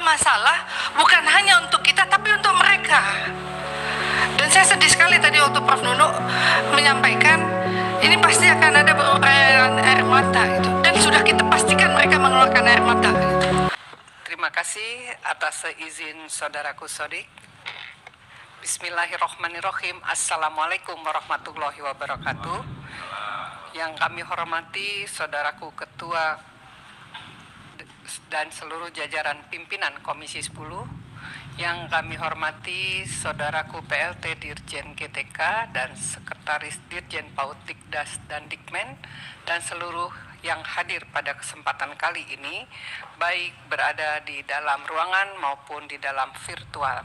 masalah bukan hanya untuk kita tapi untuk mereka. Dan saya sedih sekali tadi waktu Prof. Nunu menyampaikan ini pasti akan ada berurayan air mata gitu. Dan sudah kita pastikan mereka mengeluarkan air mata gitu. Terima kasih atas izin saudaraku Sodik. Bismillahirrahmanirrahim. Assalamualaikum warahmatullahi wabarakatuh. Yang kami hormati saudaraku Ketua dan seluruh jajaran pimpinan Komisi 10, yang kami hormati saudaraku PLT Dirjen GTK dan Sekretaris Dirjen PAUD Dikdas dan Dikmen, dan seluruh yang hadir pada kesempatan kali ini, baik berada di dalam ruangan maupun di dalam virtual.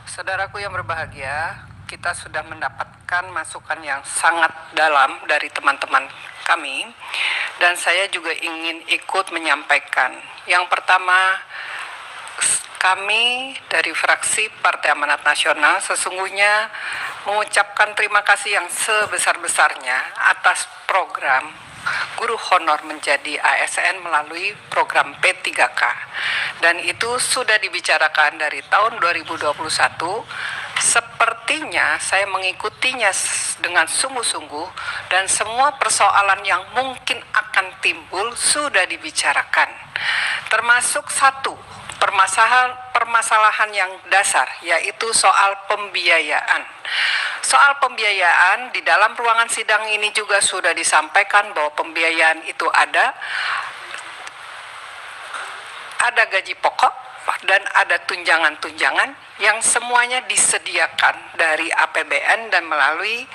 Saudaraku yang berbahagia, kita sudah mendapatkan masukan yang sangat dalam dari teman-teman kami, dan saya juga ingin ikut menyampaikan. Yang pertama, kami dari fraksi Partai Amanat Nasional sesungguhnya mengucapkan terima kasih yang sebesar-besarnya atas program guru honor menjadi ASN melalui program P3K, dan itu sudah dibicarakan dari tahun 2021. Sepertinya saya mengikutinya dengan sungguh-sungguh, dan semua persoalan yang mungkin akan timbul sudah dibicarakan, termasuk satu permasalahan yang dasar, yaitu soal pembiayaan. Soal pembiayaan di dalam ruangan sidang ini juga sudah disampaikan bahwa pembiayaan itu ada gaji pokok dan ada tunjangan-tunjangan yang semuanya disediakan dari APBN dan melalui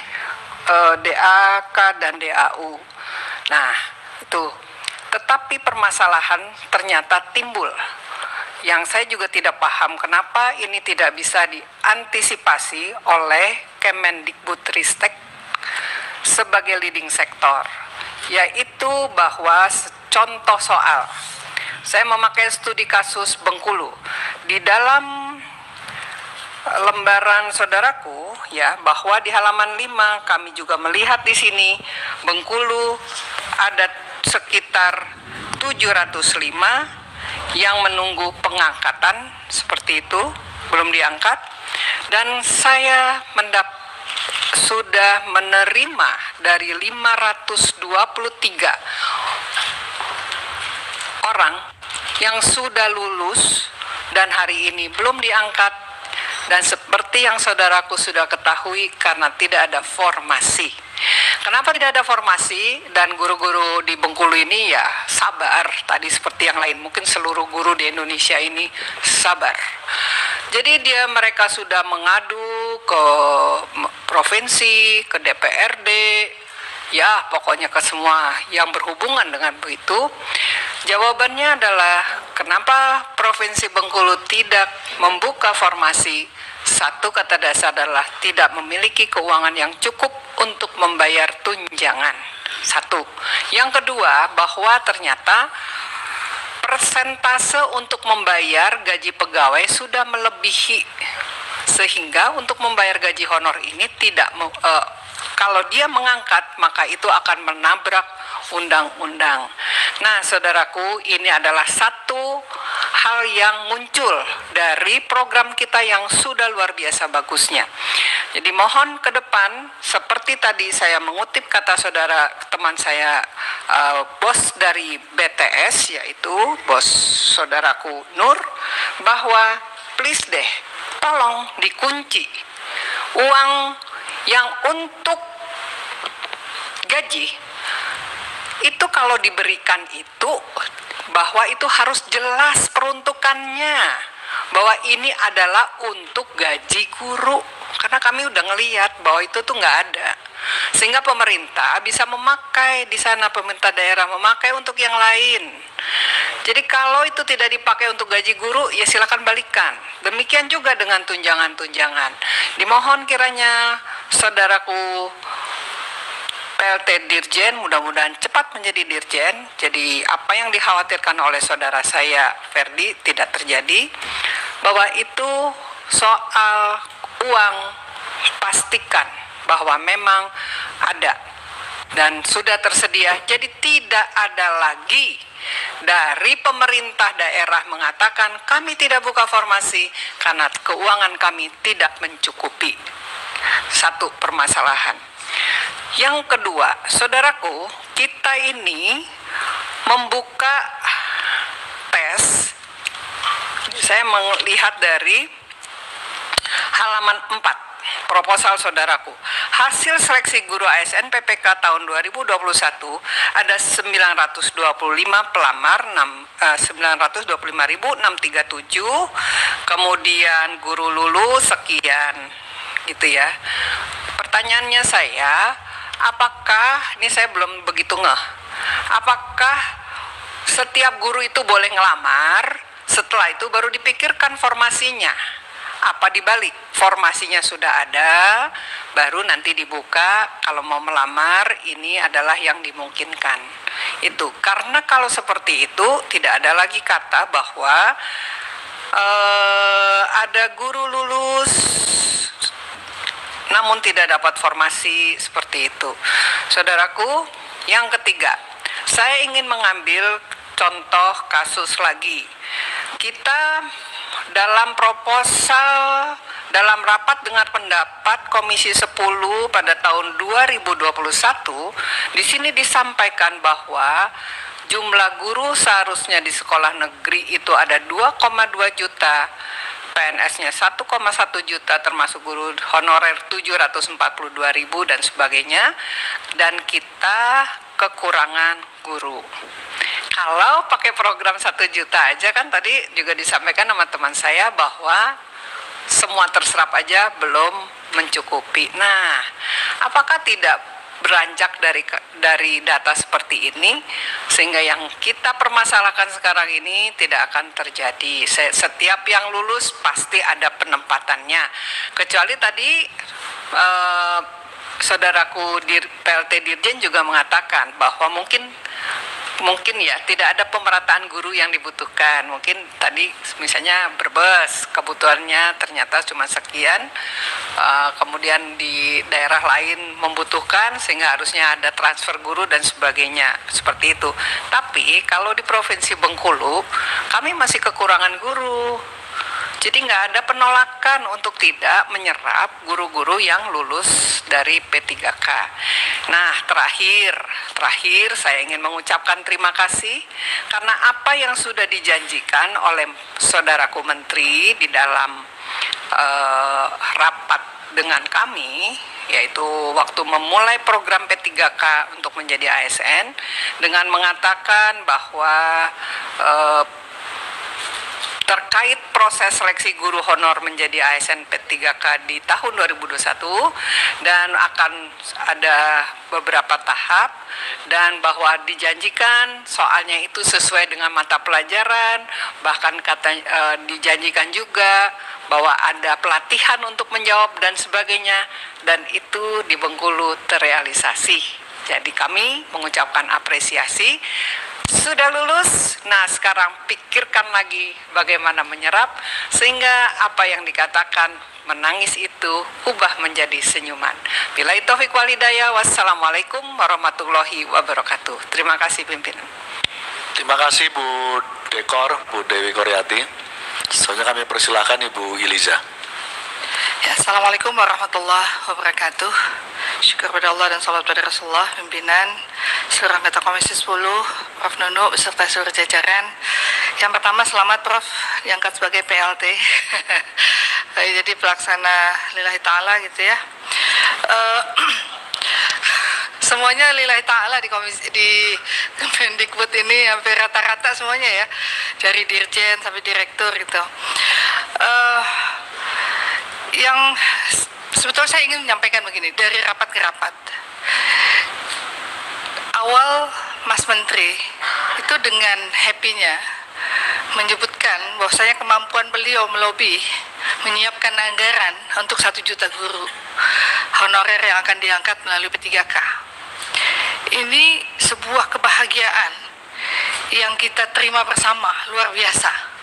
DAK dan DAU. Nah, itu. Tetapi permasalahan ternyata timbul, yang saya juga tidak paham kenapa ini tidak bisa diantisipasi oleh Kemendikbudristek sebagai leading sektor, yaitu bahwa contoh soal, saya memakai studi kasus Bengkulu. Di dalam lembaran saudaraku ya, bahwa di halaman 5 kami juga melihat di sini Bengkulu ada sekitar 705 yang menunggu pengangkatan, seperti itu, belum diangkat. Dan saya sudah menerima dari 523 orang yang sudah lulus dan hari ini belum diangkat. Dan seperti yang saudaraku sudah ketahui, karena tidak ada formasi. Kenapa tidak ada formasi? Dan guru-guru di Bengkulu ini ya sabar, tadi seperti yang lain, mungkin seluruh guru di Indonesia ini sabar. Jadi mereka sudah mengadu ke provinsi, ke DPRD, ya pokoknya ke semua yang berhubungan dengan itu. Jawabannya adalah kenapa Provinsi Bengkulu tidak membuka formasi. Satu, kata dasar adalah tidak memiliki keuangan yang cukup untuk membayar tunjangan. Satu. Yang kedua, bahwa ternyata persentase untuk membayar gaji pegawai sudah melebihi, sehingga untuk membayar gaji honor ini tidak kalau dia mengangkat, maka itu akan menabrak undang-undang. Nah, saudaraku, ini adalah satu hal yang muncul dari program kita yang sudah luar biasa bagusnya. Jadi mohon ke depan, seperti tadi saya mengutip kata saudara teman saya, bos dari BTS, yaitu bos saudaraku Nur, bahwa please deh, tolong dikunci uang yang untuk gaji itu, kalau diberikan itu bahwa itu harus jelas peruntukannya, bahwa ini adalah untuk gaji guru, karena kami udah ngelihat bahwa itu tuh nggak ada, sehingga pemerintah bisa memakai di sana, pemerintah daerah memakai untuk yang lain. Jadi kalau itu tidak dipakai untuk gaji guru, ya silakan balikan. Demikian juga dengan tunjangan-tunjangan. Dimohon kiranya saudaraku PLT Dirjen mudah-mudahan cepat menjadi Dirjen. Jadi apa yang dikhawatirkan oleh saudara saya Ferdi tidak terjadi, bahwa itu soal uang pastikan bahwa memang ada dan sudah tersedia. Jadi tidak ada lagi dari pemerintah daerah mengatakan kami tidak buka formasi karena keuangan kami tidak mencukupi. Satu permasalahan. Yang kedua, saudaraku, kita ini membuka tes. Saya melihat dari halaman 4 proposal saudaraku. Hasil seleksi guru ASN PPK tahun 2021 ada 925 pelamar, 925.637, kemudian guru lulus sekian, gitu ya. Pertanyaannya saya, apakah, ini saya belum begitu ngeh, apakah setiap guru itu boleh ngelamar, setelah itu baru dipikirkan formasinya? Apa dibalik? Formasinya sudah ada, baru nanti dibuka, kalau mau melamar ini adalah yang dimungkinkan. Itu, karena kalau seperti itu tidak ada lagi kata bahwa ada guru lulus namun tidak dapat formasi seperti itu. Saudaraku, yang ketiga, saya ingin mengambil contoh kasus lagi. Kita dalam proposal, dalam rapat dengar pendapat Komisi 10 pada tahun 2021, di sini disampaikan bahwa jumlah guru seharusnya di sekolah negeri itu ada 2,2 juta, PNS-nya 1,1 juta termasuk guru honorer 742.000 dan sebagainya, dan kita kekurangan guru. Kalau pakai program 1 juta aja kan tadi juga disampaikan sama teman saya bahwa semua terserap aja belum mencukupi. Nah, apakah tidak beranjak dari data seperti ini sehingga yang kita permasalahkan sekarang ini tidak akan terjadi? Setiap yang lulus pasti ada penempatannya, kecuali tadi saudaraku PLT Dirjen juga mengatakan bahwa mungkin ya tidak ada pemerataan guru yang dibutuhkan. Mungkin tadi misalnya Brebes kebutuhannya ternyata cuma sekian, kemudian di daerah lain membutuhkan sehingga harusnya ada transfer guru dan sebagainya, seperti itu. Tapi kalau di Provinsi Bengkulu kami masih kekurangan guru. Jadi nggak ada penolakan untuk tidak menyerap guru-guru yang lulus dari P3K. Nah, terakhir saya ingin mengucapkan terima kasih karena apa yang sudah dijanjikan oleh saudaraku Menteri di dalam rapat dengan kami, yaitu waktu memulai program P3K untuk menjadi ASN dengan mengatakan bahwa terkait proses seleksi guru honor menjadi ASN P3K di tahun 2021 dan akan ada beberapa tahap, dan bahwa dijanjikan soalnya itu sesuai dengan mata pelajaran, bahkan dijanjikan juga bahwa ada pelatihan untuk menjawab dan sebagainya, dan itu di Bengkulu terrealisasi. Jadi kami mengucapkan apresiasi. Sudah lulus, nah sekarang pikirkan lagi bagaimana menyerap sehingga apa yang dikatakan menangis itu ubah menjadi senyuman. Billahi taufiq wal hidayah. Wassalamualaikum warahmatullahi wabarakatuh. Terima kasih pimpinan. Terima kasih Bu Dekor, Bu Dewi Koryati. Selanjutnya kami persilahkan Ibu Iliza. Ya, Assalamualaikum warahmatullahi wabarakatuh. Syukur pada Allah dan salat pada Rasulullah, pimpinan, seluruh anggota Komisi 10, Prof. Nunu, beserta seluruh jajaran. Yang pertama, selamat Prof diangkat sebagai PLT. Jadi pelaksana lillahi ta'ala gitu ya. Semuanya lillahi ta'ala di Kemendikbud ini hampir rata-rata semuanya ya, dari dirjen sampai direktur gitu. Yang sebetulnya saya ingin menyampaikan begini, dari rapat ke rapat. Awal Mas Menteri itu dengan happy-nya menyebutkan bahwasanya kemampuan beliau melobi menyiapkan anggaran untuk 1 juta guru honorer yang akan diangkat melalui P3K. Ini sebuah kebahagiaan yang kita terima bersama, luar biasa.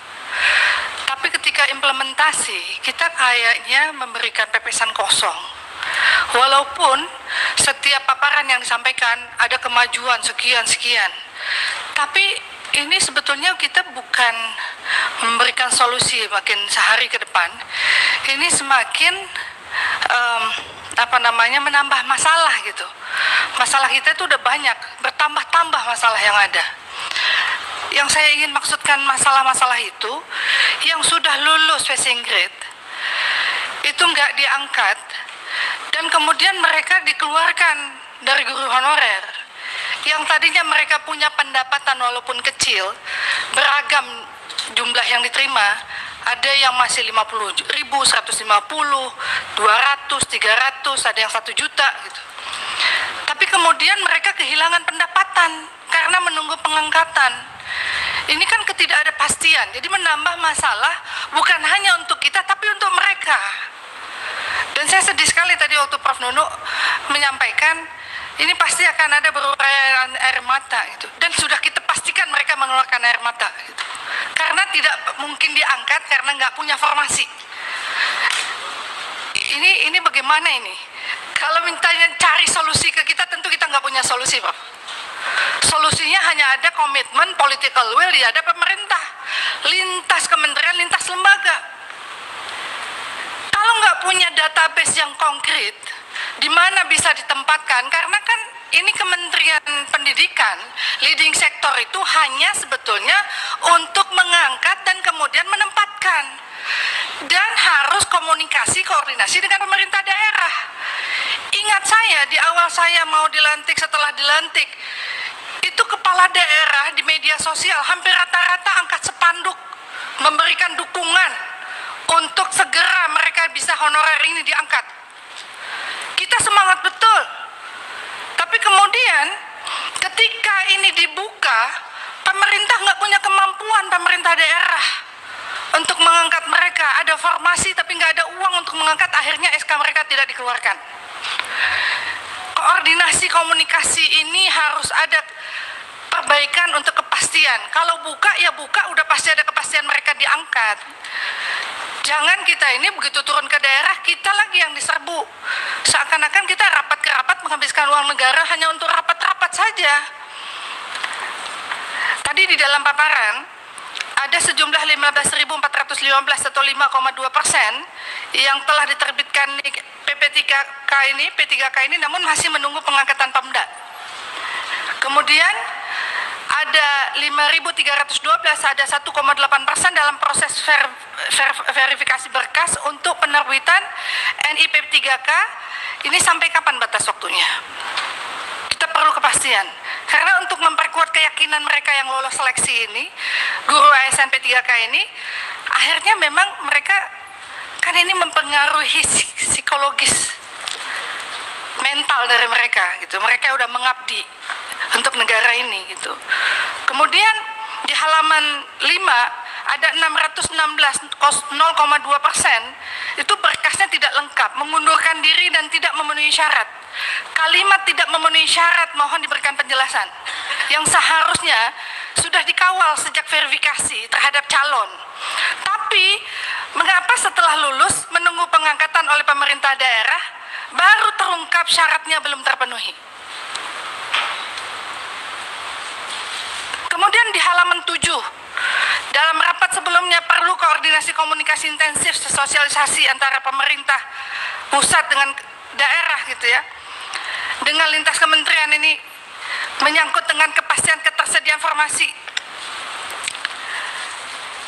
Tapi ketika implementasi, kita kayaknya memberikan pepesan kosong. Walaupun setiap paparan yang disampaikan ada kemajuan sekian-sekian, tapi ini sebetulnya kita bukan memberikan solusi makin sehari ke depan. Ini semakin menambah masalah gitu. Masalah kita itu udah banyak, bertambah-tambah masalah yang ada. Yang saya ingin maksudkan masalah-masalah itu, yang sudah lulus passing grade, itu nggak diangkat, dan kemudian mereka dikeluarkan dari guru honorer. Yang tadinya mereka punya pendapatan walaupun kecil, beragam jumlah yang diterima, ada yang masih 50.000, 150, 200, 300, ada yang 1 juta gitu. Tapi kemudian mereka kehilangan pendapatan karena menunggu pengangkatan. Ini kan ketidakpastian, jadi menambah masalah bukan hanya untuk kita tapi untuk mereka. Dan saya sedih sekali tadi waktu Prof. Nunuk menyampaikan ini pasti akan ada berurayan air mata gitu. Dan sudah kita pastikan mereka mengeluarkan air mata gitu. Karena tidak mungkin diangkat karena nggak punya formasi. Ini bagaimana ini? Kalau mintanya cari solusi ke kita, tentu kita nggak punya solusi, Prof. Solusinya hanya ada komitmen, political will, ya ada pemerintah, lintas kementerian, lintas lembaga. Kalau nggak punya database yang konkret, di mana bisa ditempatkan? Karena kan ini Kementerian Pendidikan, leading sektor itu hanya sebetulnya untuk mengangkat dan kemudian menempatkan. Dan harus komunikasi, koordinasi dengan pemerintah daerah. Ingat saya, di awal saya mau dilantik, setelah dilantik, itu kepala daerah di media sosial hampir rata-rata angkat spanduk memberikan dukungan untuk segera mereka bisa honorer ini diangkat. Kita semangat betul. Tapi kemudian ketika ini dibuka, pemerintah nggak punya kemampuan, pemerintah daerah untuk mengangkat mereka. Ada formasi tapi nggak ada uang untuk mengangkat, akhirnya SK mereka tidak dikeluarkan. Koordinasi komunikasi ini harus ada perbaikan untuk kepastian. Kalau buka ya buka, udah pasti ada kepastian mereka diangkat. Jangan kita ini begitu turun ke daerah, kita lagi yang diserbu. Seakan-akan kita rapat ke rapat menghabiskan uang negara hanya untuk rapat-rapat saja. Tadi di dalam paparan, ada sejumlah 15.415 atau 5,2% yang telah diterbitkan P3K ini namun masih menunggu pengangkatan Pemda. Kemudian ada 5.312, ada 1,8% dalam proses verifikasi berkas untuk penerbitan NIP 3K. Ini sampai kapan batas waktunya? Kita perlu kepastian. Karena untuk memperkuat keyakinan mereka yang lolos seleksi ini, guru ASN P3K ini, akhirnya memang mereka, kan ini mempengaruhi psikologis, mental dari mereka gitu. Mereka udah mengabdi untuk negara ini gitu. Kemudian di halaman 5 ada 616, 0,2%, itu berkasnya tidak lengkap, mengundurkan diri dan tidak memenuhi syarat. Kalimat tidak memenuhi syarat mohon diberikan penjelasan, yang seharusnya sudah dikawal sejak verifikasi terhadap calon. Tapi mengapa setelah lulus menunggu pengangkatan oleh pemerintah daerah baru terungkap syaratnya belum terpenuhi? Kemudian di halaman 7, dalam rapat sebelumnya perlu koordinasi komunikasi intensif, sosialisasi antara pemerintah pusat dengan daerah gitu ya, dengan lintas kementerian ini menyangkut dengan kepastian ketersediaan formasi.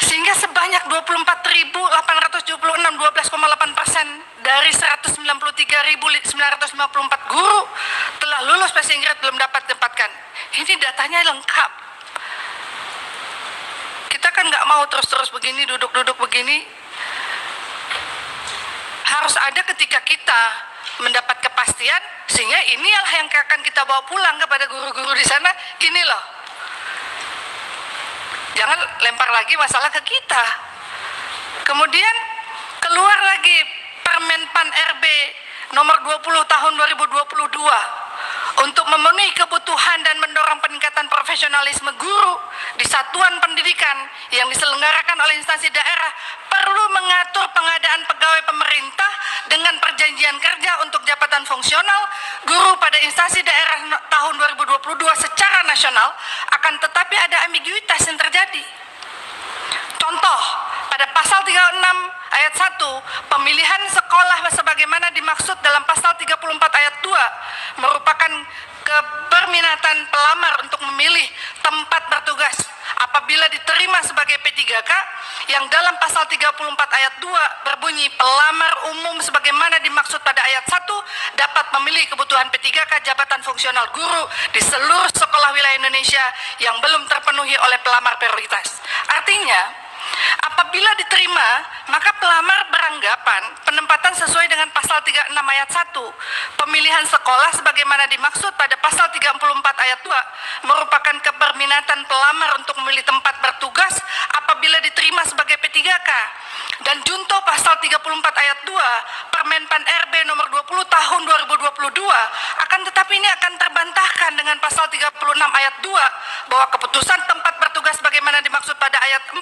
Sehingga sebanyak 24.876, 12,8% dari 193.954 guru telah lulus passing grade belum dapat ditempatkan. Ini datanya lengkap. Kita kan nggak mau terus-terus begini, duduk-duduk begini. Harus ada ketika kita mendapat kepastian, sehingga inilah yang akan kita bawa pulang kepada guru-guru di sana. Ini loh, jangan lempar lagi masalah ke kita. Kemudian keluar lagi Permenpan RB nomor 20 tahun 2022 untuk memenuhi kebutuhan dan mendorong peningkatan profesionalisme guru di satuan pendidikan yang diselenggarakan oleh instansi daerah, perlu mengatur pengadaan pegawai pemerintah dengan perjanjian kerja untuk jabatan jabatan fungsional guru pada instansi daerah tahun 2022 secara nasional, akan tetapi ada ambiguitas yang terjadi. Contoh, pada pasal 36 ayat 1, pemilihan sekolah sebagaimana dimaksud dalam pasal 34 ayat 2 merupakan keberminatan pelamar untuk memilih tempat bertugas apabila diterima sebagai P3K, yang dalam pasal 34 ayat 2 berbunyi pelamar umum sebagaimana dimaksud pada ayat 1 dapat memilih kebutuhan P3K jabatan fungsional guru di seluruh sekolah wilayah Indonesia yang belum terpenuhi oleh pelamar prioritas. Artinya, apabila diterima, maka pelamar beranggapan penempatan sesuai dengan pasal 36 ayat 1, pemilihan sekolah sebagaimana dimaksud pada pasal 34 ayat 2 merupakan keberminatan pelamar untuk memilih tempat bertugas apabila diterima sebagai P3K. Dan junto pasal 34 ayat 2 Permenpan RB nomor 20 tahun 2022, akan tetapi ini akan terbantahkan dengan pasal 36 ayat 2 bahwa keputusan tempat bertugas sebagaimana dimaksud pada ayat 4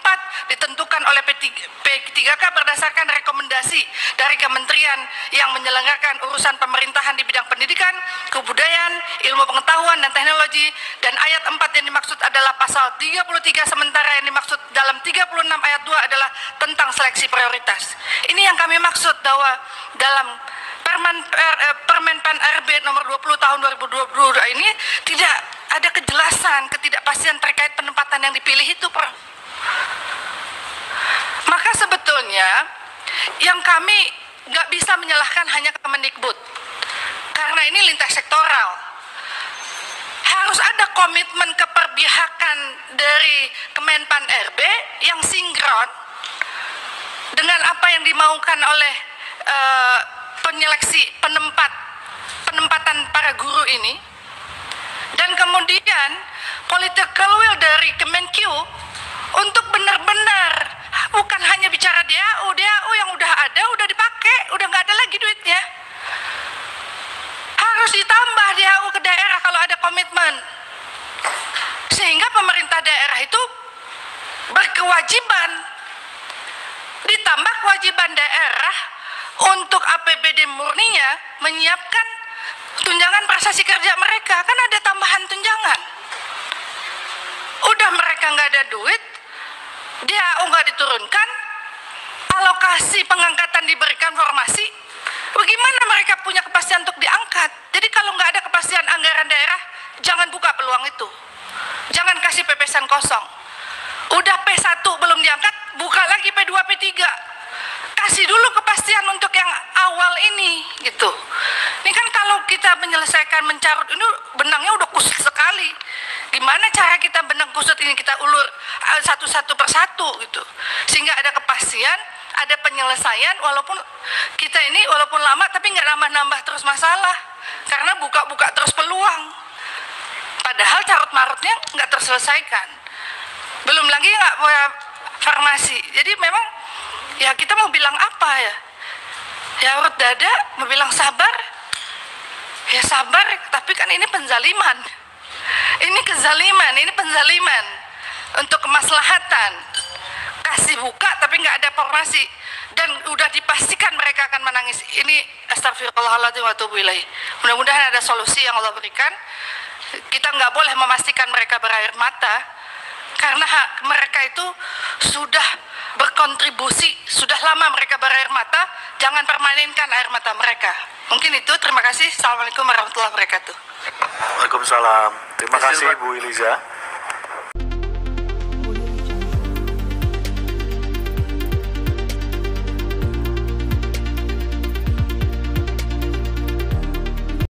ditentukan oleh P3K berdasarkan rekomendasi dari kementerian yang menyelenggarakan urusan pemerintahan di bidang pendidikan, kebudayaan, ilmu pengetahuan dan teknologi, dan ayat 4 yang dimaksud adalah pasal 33, sementara yang dimaksud dalam 36 ayat 2 adalah tentang seleksi prioritas. Ini yang kami maksud bahwa dalam Permenpan RB nomor 20 tahun 2022 ini tidak ada kejelasan, ketidakpastian terkait penempatan yang dipilih itu, Prof. Maka sebetulnya yang kami nggak bisa menyalahkan hanya Kemendikbud, karena ini lintas sektoral. Harus ada komitmen keperpihakan dari Kemenpan RB yang sinkron dengan apa yang dimaukan oleh penyeleksi penempatan para guru ini, dan kemudian political will dari Kemenq untuk benar-benar bukan hanya bicara DAU yang udah ada, udah dipakai, udah nggak ada lagi duitnya. Harus ditambah DAU ke daerah kalau ada komitmen, sehingga pemerintah daerah itu berkewajiban, ditambah kewajiban daerah untuk APBD murninya menyiapkan tunjangan prestasi kerja mereka. Kan ada tambahan tunjangan. Udah mereka nggak ada duit, DAU nggak diturunkan, alokasi pengangkatan diberikan formasi, bagaimana mereka punya kepastian untuk diangkat? Jadi kalau nggak ada kepastian anggaran daerah, jangan buka peluang itu. Jangan kasih pepesan kosong. Udah P1 belum diangkat, buka lagi P2, P3. Kasih dulu kepastian untuk yang awal ini, gitu. Ini kan kalau kita menyelesaikan mencarut ini benangnya udah kusut sekali. Gimana cara kita benang kusut ini kita ulur satu-satu persatu, gitu. Sehingga ada kepastian, ada penyelesaian, walaupun kita ini walaupun lama tapi nggak nambah-nambah terus masalah, karena buka-buka terus peluang. Padahal carut-marutnya nggak terselesaikan. Belum lagi nggak punya farmasi. Jadi memang ya kita mau bilang apa ya? Ya urut dada, mau bilang sabar. Ya sabar, tapi kan ini penzaliman. Ini kezaliman, ini penzaliman untuk kemaslahatan. Kasih buka tapi nggak ada formasi, dan udah dipastikan mereka akan menangis. Ini astagfirullahaladzim wa atubu ilaih. Mudah-mudahan ada solusi yang Allah berikan. Kita nggak boleh memastikan mereka berair mata, karena mereka itu sudah berkontribusi, sudah lama mereka berair mata. Jangan permanenkan air mata mereka. Mungkin itu, terima kasih. Assalamualaikum warahmatullahi wabarakatuh. Waalaikumsalam. Terima kasih Bu Iliza.